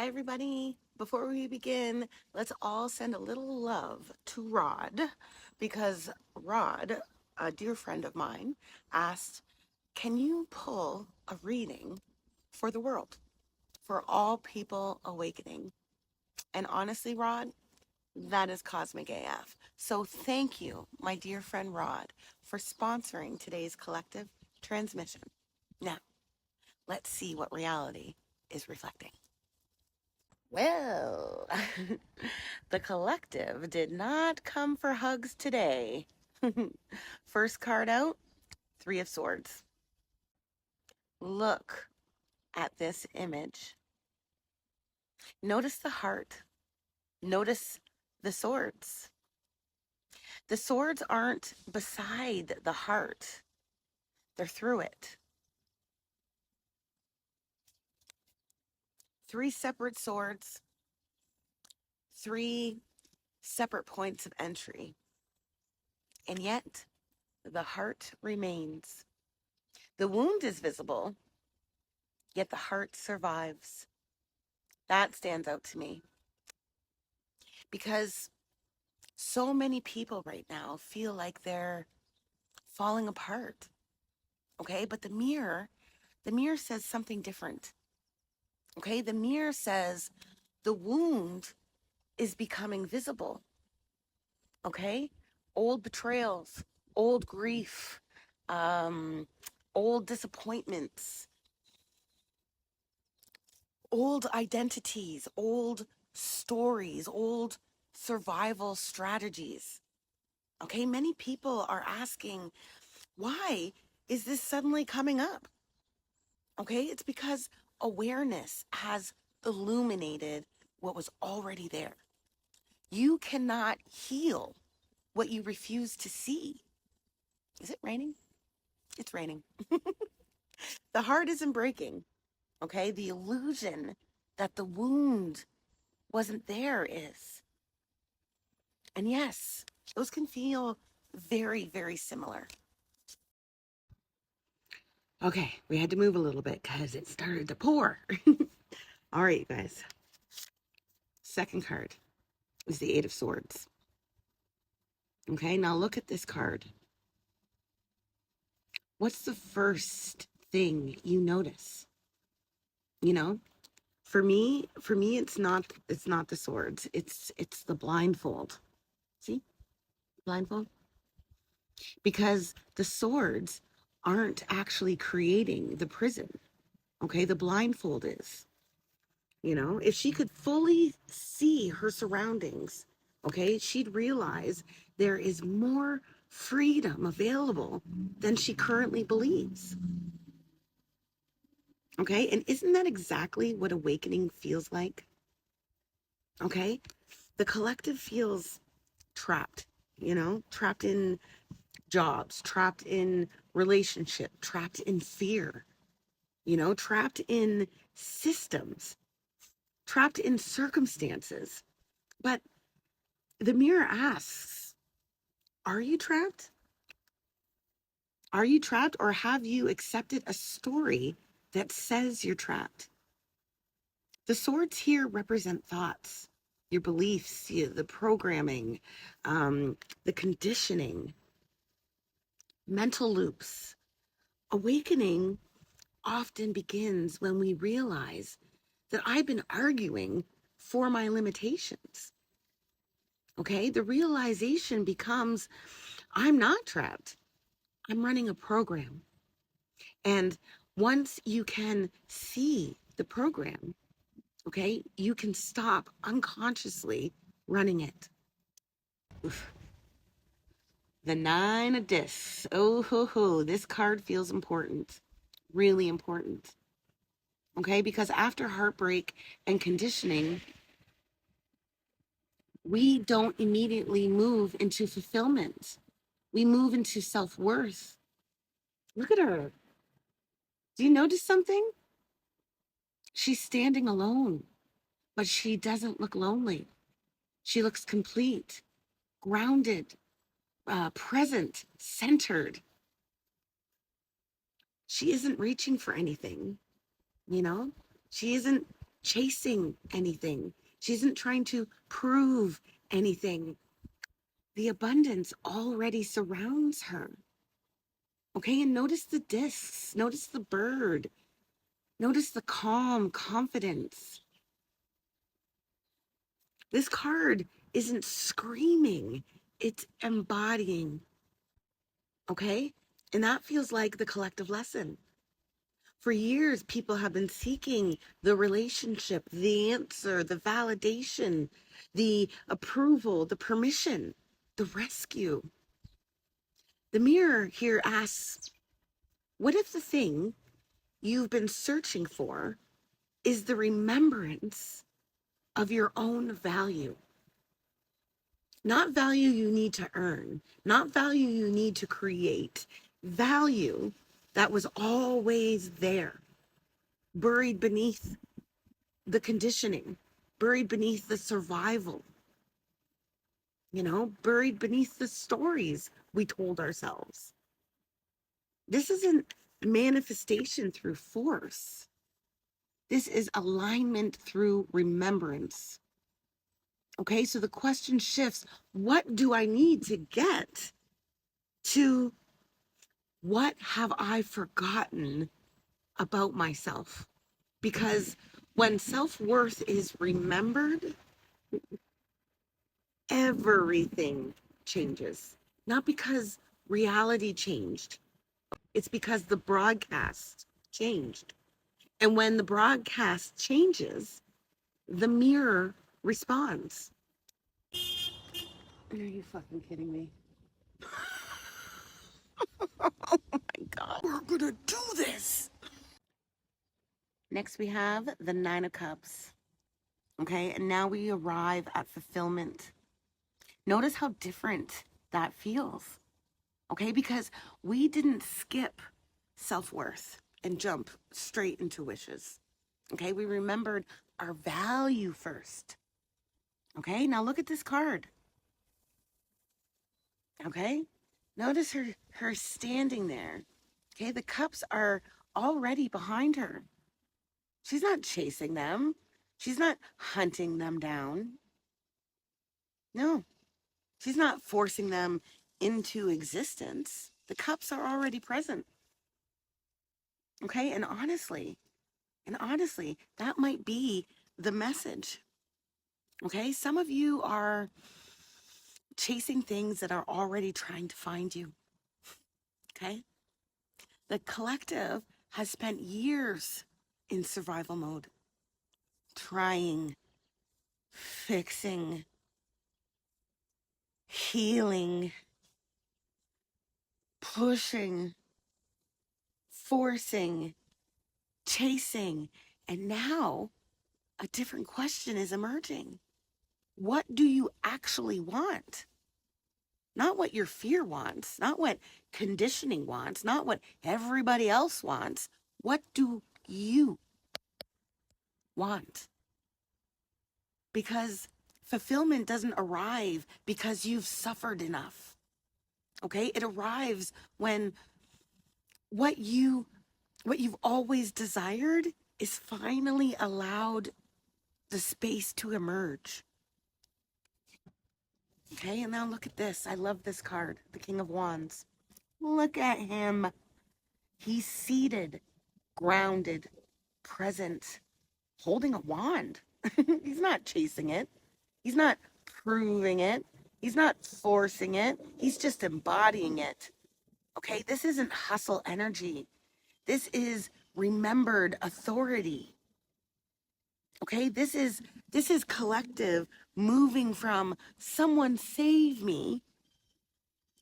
Hi, everybody. Before we begin, let's all send a little love to Rod because Rod, a dear friend of mine, asked, can you pull a reading for the world, for all people awakening? And honestly, Rod, that is cosmic AF. So thank you, my dear friend Rod, for sponsoring today's collective transmission. Now, let's see what reality is reflecting. Well, the collective did not come for hugs today. First card out, Three of Swords. Look at this image. Notice the heart. Notice the swords. The swords aren't beside the heart, they're through it. Three separate swords, three separate points of entry. And yet, the heart remains. The wound is visible, yet the heart survives. That stands out to me because so many people right now feel like they're falling apart. Okay, but the mirror says something different. Okay, the mirror says the wound is becoming visible. Okay, old betrayals, old grief, um, old disappointments, old identities, old stories, old survival strategies. Okay, many people are asking, why is this suddenly coming up? Okay, it's because awareness has illuminated what was already there. You cannot heal what you refuse to see. Is it raining? It's raining. The heart isn't breaking. Okay, the illusion that the wound wasn't there is. And yes, those can feel very, very similar. Okay, we had to move a little bit because it started to pour. All right, guys. Second card is the Eight of Swords. Okay, now look at this card. What's the first thing you notice? You know, for me, it's not the swords. It's the blindfold. See, blindfold, because the swords aren't actually creating the prison. Okay, the blindfold is. You know, if she could fully see her surroundings, okay, she'd realize there is more freedom available than she currently believes. Okay, and isn't that exactly what awakening feels like? Okay, the collective feels trapped, trapped in jobs, trapped in relationship, trapped in fear, trapped in systems, trapped in circumstances. But the mirror asks, are you trapped? Are you trapped, or have you accepted a story that says you're trapped? The swords here represent thoughts, your beliefs, the programming, the conditioning, mental loops. Awakening often begins when we realize that I've been arguing for my limitations. Okay, the realization becomes I'm not trapped. I'm running a program. And once you can see the program, okay, you can stop unconsciously running it. Oof. The Nine of Discs. Oh, ho, ho. This card feels important. Really important. Okay, because after heartbreak and conditioning, we don't immediately move into fulfillment. We move into self-worth. Look at her. Do you notice something? She's standing alone, but she doesn't look lonely. She looks complete, grounded, present, centered. She isn't reaching for anything, you know? She isn't chasing anything. She isn't trying to prove anything. The abundance already surrounds her. Okay, and notice the discs, notice the bird, notice the calm confidence. This card isn't screaming, it's embodying. Okay, and that feels like the collective lesson. For years, people have been seeking the relationship, the answer, the validation, the approval, the permission, the rescue. The mirror here asks, what if the thing you've been searching for is the remembrance of your own value? Not value you need to earn, not value you need to create, value that was always there, buried beneath the conditioning, buried beneath the survival, buried beneath the stories we told ourselves. This isn't manifestation through force. This is alignment through remembrance. Okay, so the question shifts. What do I need to get to what have I forgotten about myself? Because when self-worth is remembered, everything changes. Not because reality changed, it's because the broadcast changed. And when the broadcast changes, the mirror responds. Are you fucking kidding me? Oh my God, we're gonna do this. Next, we have the Nine of Cups. Okay, and now we arrive at fulfillment. Notice how different that feels. Okay, because we didn't skip self-worth and jump straight into wishes. Okay, we remembered our value first. Okay, now look at this card. Okay, notice her standing there. Okay, the cups are already behind her. She's not chasing them. She's not hunting them down. No, she's not forcing them into existence. The cups are already present. Okay, and honestly, that might be the message. Okay, some of you are chasing things that are already trying to find you. Okay, the collective has spent years in survival mode, trying, fixing, healing, pushing, forcing, chasing. And now a different question is emerging. What do you actually want? Not what your fear wants, not what conditioning wants, not what everybody else wants. What do you want? Because fulfillment doesn't arrive because you've suffered enough. Okay? It arrives when what you've always desired is finally allowed the space to emerge. Okay, and now look at this. I love this card, the King of Wands. Look at him. He's seated, grounded, present, holding a wand. He's not chasing it. He's not proving it. He's not forcing it. He's just embodying it. Okay, this isn't hustle energy. This is remembered authority. Okay, this is collective moving from someone save me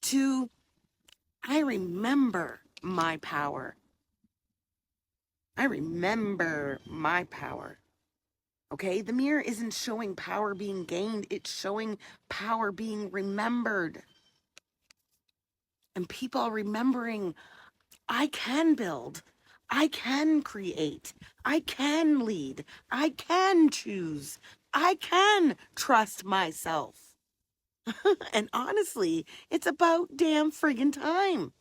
to I remember my power. I remember my power. Okay, the mirror isn't showing power being gained, it's showing power being remembered. And people are remembering, I can build, I can create, I can lead, I can choose, I can trust myself. And honestly, it's about damn friggin' time.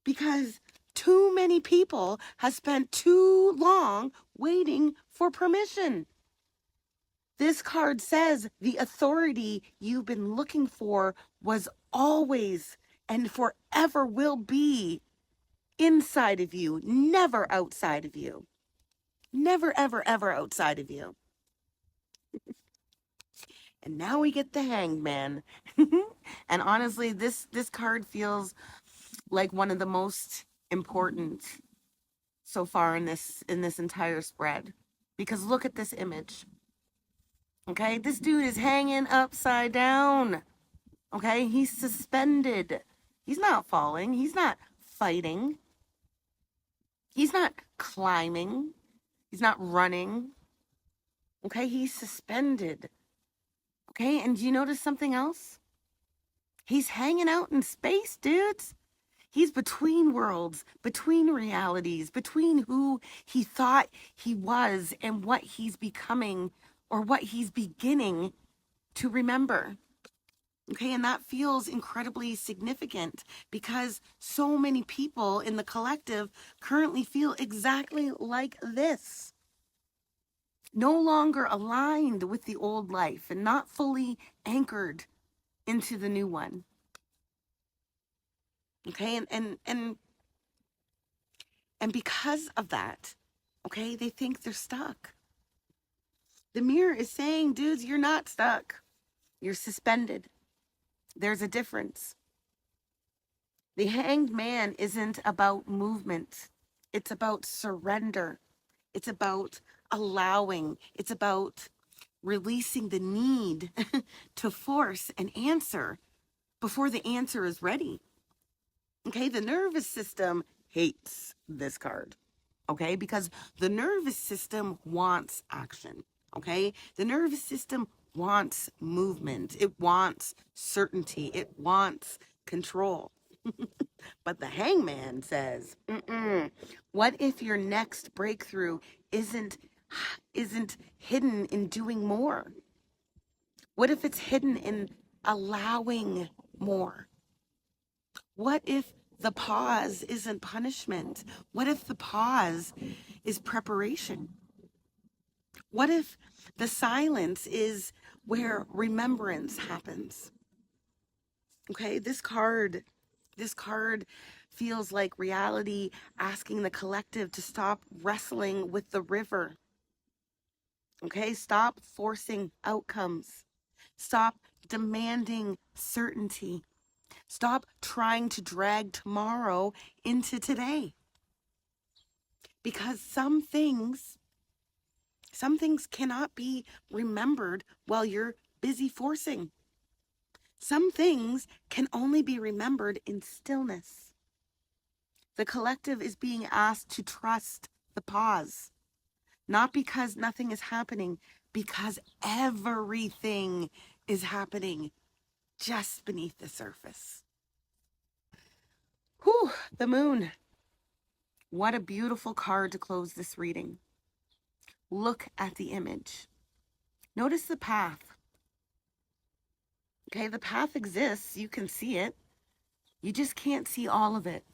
Because too many people have spent too long waiting for permission. This card says the authority you've been looking for was always and forever will be inside of you, never outside of you. Never, ever, ever outside of you. And now we get the Hanged Man. And honestly, this card feels like one of the most important so far in this entire spread. Because look at this image. Okay, this dude is hanging upside down. Okay, he's suspended. He's not falling. He's not fighting. He's not climbing. He's not running. Okay, he's suspended. Okay, and do you notice something else? He's hanging out in space, dudes. He's between worlds, between realities, between who he thought he was and what he's becoming or what he's beginning to remember. Okay, and that feels incredibly significant because so many people in the collective currently feel exactly like this. No longer aligned with the old life and not fully anchored into the new one. Okay, and because of that, okay, they think they're stuck. The mirror is saying, dudes, you're not stuck. You're suspended. There's a difference. The Hanged Man isn't about movement. It's about surrender. It's about allowing. It's about releasing the need to force an answer before the answer is ready. Okay, the nervous system hates this card. Okay, because the nervous system wants action. Okay, the nervous system wants movement. It wants certainty. It wants control. But the Hangman says, what if your next breakthrough isn't hidden in doing more? What if it's hidden in allowing more? What if the pause isn't punishment? What if the pause is preparation? What if the silence is where remembrance happens? Okay, this card feels like reality asking the collective to stop wrestling with the river. Okay, stop forcing outcomes. Stop demanding certainty. Stop trying to drag tomorrow into today. Because some things cannot be remembered while you're busy forcing. Some things can only be remembered in stillness. The collective is being asked to trust the pause, not because nothing is happening, because everything is happening just beneath the surface. Whew, the moon. What a beautiful card to close this reading. Look at the image. Notice the path. Okay, the path exists. You can see it. You just can't see all of it.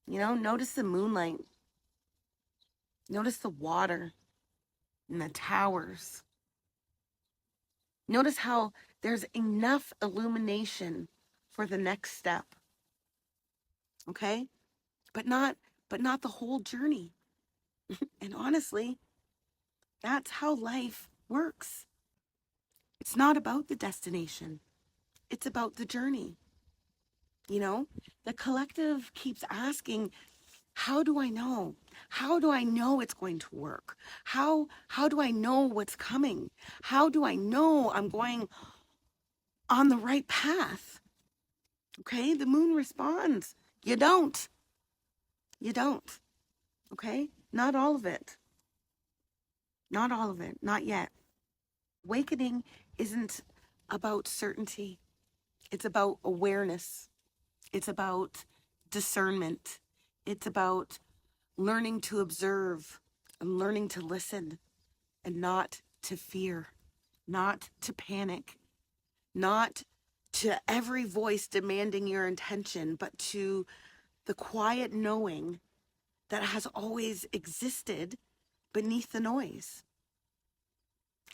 You know, notice the moonlight. Notice the water and the towers. Notice how there's enough illumination for the next step. Okay? But not the whole journey. And honestly, that's how life works. It's not about the destination. It's about the journey. You know, the collective keeps asking, how do I know? How do I know it's going to work? How do I know what's coming? How do I know I'm going on the right path? Okay, the moon responds, you don't. You don't. Okay, not all of it. Not all of it, not yet. Awakening isn't about certainty. It's about awareness. It's about discernment. It's about learning to observe and learning to listen and not to fear, not to panic, not to every voice demanding your attention, but to the quiet knowing that has always existed beneath the noise.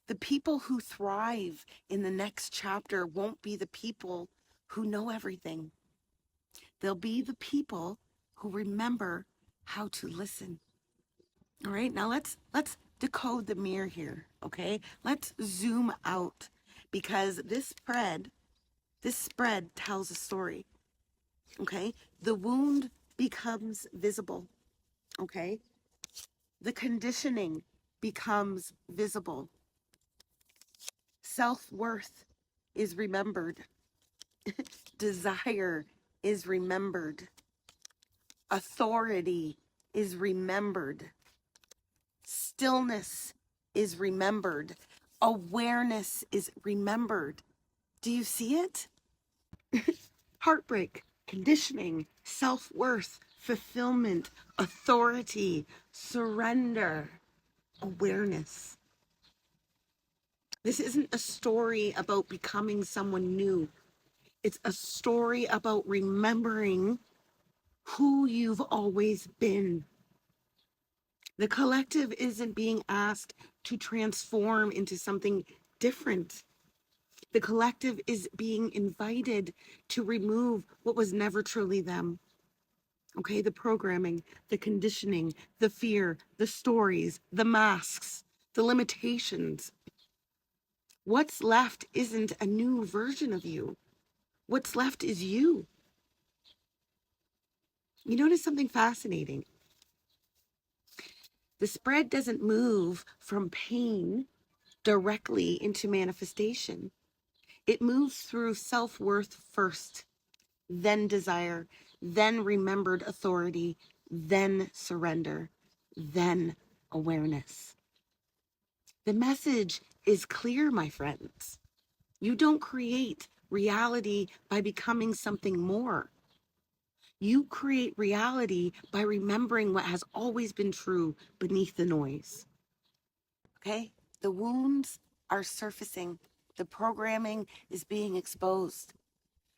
The people who thrive in the next chapter won't be the people who know everything. They'll be the people who remember how to listen. All right, now let's decode the mirror here, okay? Let's zoom out because this spread tells a story. Okay? The wound becomes visible. Okay? The conditioning becomes visible. Self-worth is remembered. Desire is remembered. Authority is remembered. Stillness is remembered. Awareness is remembered. Do you see it? Heartbreak, conditioning, self-worth, fulfillment, authority, surrender, awareness. This isn't a story about becoming someone new. It's a story about remembering who you've always been. The collective isn't being asked to transform into something different. The collective is being invited to remove what was never truly them. Okay, the programming, the conditioning, the fear, the stories, the masks, the limitations. What's left isn't a new version of you. What's left is you. You notice something fascinating. The spread doesn't move from pain directly into manifestation. It moves through self-worth first, then desire, then remembered authority, then surrender, then awareness. The message is clear, my friends. You don't create reality by becoming something more. You create reality by remembering what has always been true beneath the noise. Okay? The wounds are surfacing. The programming is being exposed.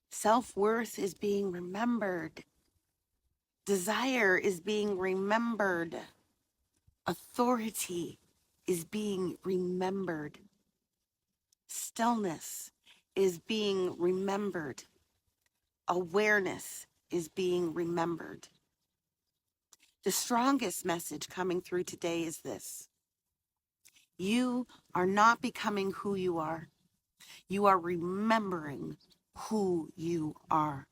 Self-worth is being remembered. Desire is being remembered. Authority is being remembered. Stillness is being remembered. Awareness is being remembered. The strongest message coming through today is this. You are not becoming who you are. You are remembering who you are.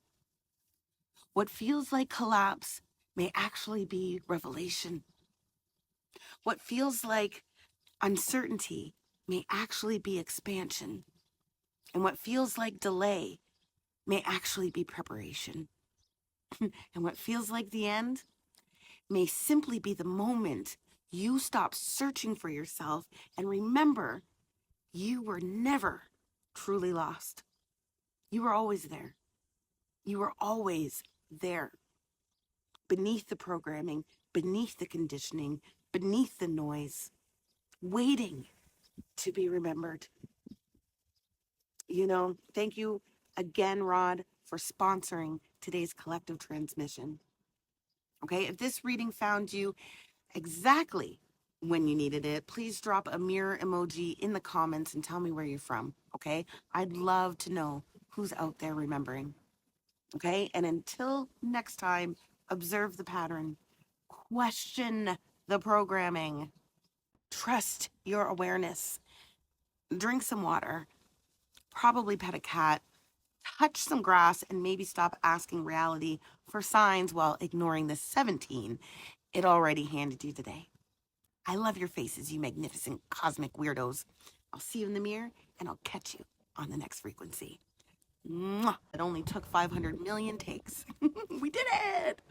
What feels like collapse may actually be revelation. What feels like uncertainty may actually be expansion. And what feels like delay may actually be preparation. And what feels like the end may simply be the moment you stop searching for yourself and remember you were never truly lost. You were always there. You were always there. Beneath the programming, beneath the conditioning, beneath the noise, waiting to be remembered. Thank you again, Rod, for sponsoring today's collective transmission. Okay, if this reading found you exactly when you needed it, please drop a mirror emoji in the comments and tell me where you're from. Okay, I'd love to know who's out there remembering. Okay, and until next time, observe the pattern, question the programming, trust your awareness, drink some water, probably pet a cat, touch some grass, and maybe stop asking reality for signs while ignoring the 17 it already handed you today. I love your faces, you magnificent cosmic weirdos. I'll see you in the mirror, and I'll catch you on the next frequency. Mwah! It only took 500 million takes. We did it!